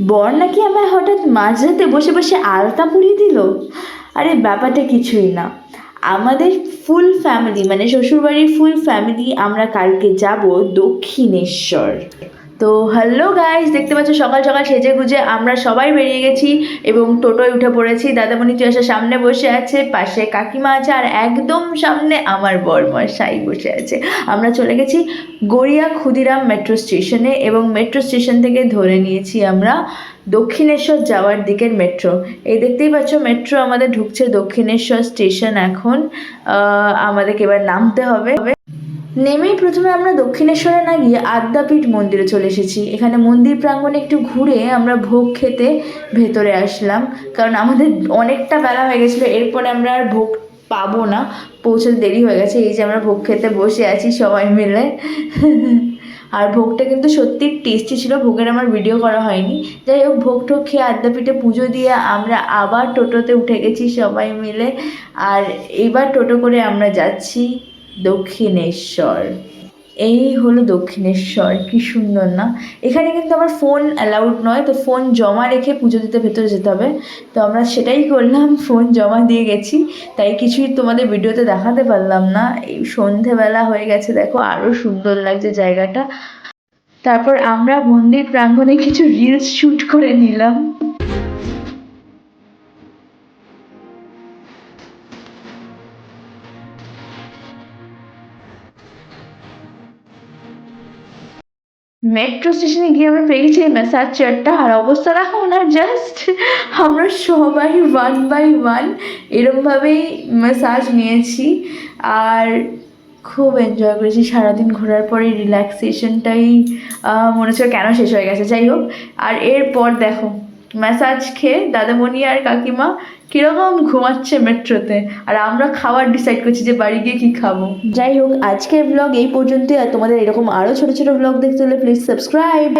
বর নাকি আমায় হঠাৎ মাঝরাতে বসে বসে আলতা পরিয়ে দিল। আরে ব্যাপারটা কিছুই না। আমাদের ফুল ফ্যামিলি মানে শ্বশুরবাড়ির ফুল ফ্যামিলি আমরা কালকে যাব দক্ষিণেশ্বর। তো হ্যালো গাইস, দেখতে পাচ্ছ সকাল সকাল সেজে গুজে আমরা সবাই বেরিয়ে গেছি এবং টোটোয় উঠে পড়েছি। দাদামণি তুষার সামনে বসে আছে, পাশে কাকিমা আছে, আর একদম সামনে আমার বরমশাই বসে আছে। আমরা চলে গেছি গড়িয়া ক্ষুদিরাম মেট্রো স্টেশনে এবং মেট্রো স্টেশন থেকে ধরে নিয়েছি আমরা দক্ষিণেশ্বর যাওয়ার দিকের মেট্রো। এই দেখতেই পাচ্ছ মেট্রো আমাদের ঢুকছে দক্ষিণেশ্বর স্টেশন। এখন আমাদেরকে এবার নামতে হবে। নেমেই প্রথমে আমরা দক্ষিণেশ্বরে না গিয়ে আদ্যাপীঠ মন্দিরে চলে এসেছি। এখানে মন্দির প্রাঙ্গণে একটু ঘুরে আমরা ভোগ খেতে ভেতরে আসলাম, কারণ আমাদের অনেকটা বেলা হয়ে গেছিলো। এরপরে আমরা আর ভোগ পাবো না, পৌঁছতে দেরি হয়ে গেছে। এই যে আমরা ভোগ খেতে বসে আছি সবাই মিলে। আর ভোগটা কিন্তু সত্যি টেস্টি ছিল, ভোগের আমার ভিডিও করা হয়নি। যাই হোক, ভোগ টোগ খেয়ে আদ্যাপীঠে পুজো দিয়ে আমরা আবার টোটোতে উঠে গেছি সবাই মিলে। আর এইবার টোটো করে আমরা যাচ্ছি দক্ষিণেশ্বর। এই হলো দক্ষিণেশ্বর, কি সুন্দর না? এখানে কিন্তু আমার ফোন অ্যালাউড নয়, তো ফোন জমা রেখে পুজো দিতে ভেতরে যেতে হবে। তো আমরা সেটাই করলাম, ফোন জমা দিয়ে গেছি, তাই কিছুই তোমাদের ভিডিওতে দেখাতে পারলাম না। এই সন্ধেবেলা হয়ে গেছে, দেখো আরও সুন্দর লাগছে জায়গাটা। তারপর আমরা মন্দির প্রাঙ্গণে কিছু রিলস শ্যুট করে নিলাম। মেট্রো স্টেশনে গিয়ে আমরা পেয়ে গেছি ম্যাসাজ চেয়ারটা, আর অবস্থা দেখো ওনার জাস্ট। আমরা সবাই 1 by 1 এরমভাবেই ম্যাসাজ নিয়েছি আর খুব এনজয় করেছি। সারাদিন ঘোরার পরে রিল্যাক্সেশনটাই মনে হচ্ছে কেন শেষ হয়ে গেছে। যাই হোক, আর এরপর দেখো ম্যাসাজ খেয়ে দাদামণি আর কাকিমা কীরকম ঘুমাচ্ছে মেট্রোতে, আর আমরা খাবার ডিসাইড করছি যে বাড়ি গিয়ে কী খাবো। যাই হোক, আজকের ব্লগ এই পর্যন্তই। আর তোমাদের এরকম আরও ছোটো ছোটো ব্লগ দেখতে হলে প্লিজ সাবস্ক্রাইব।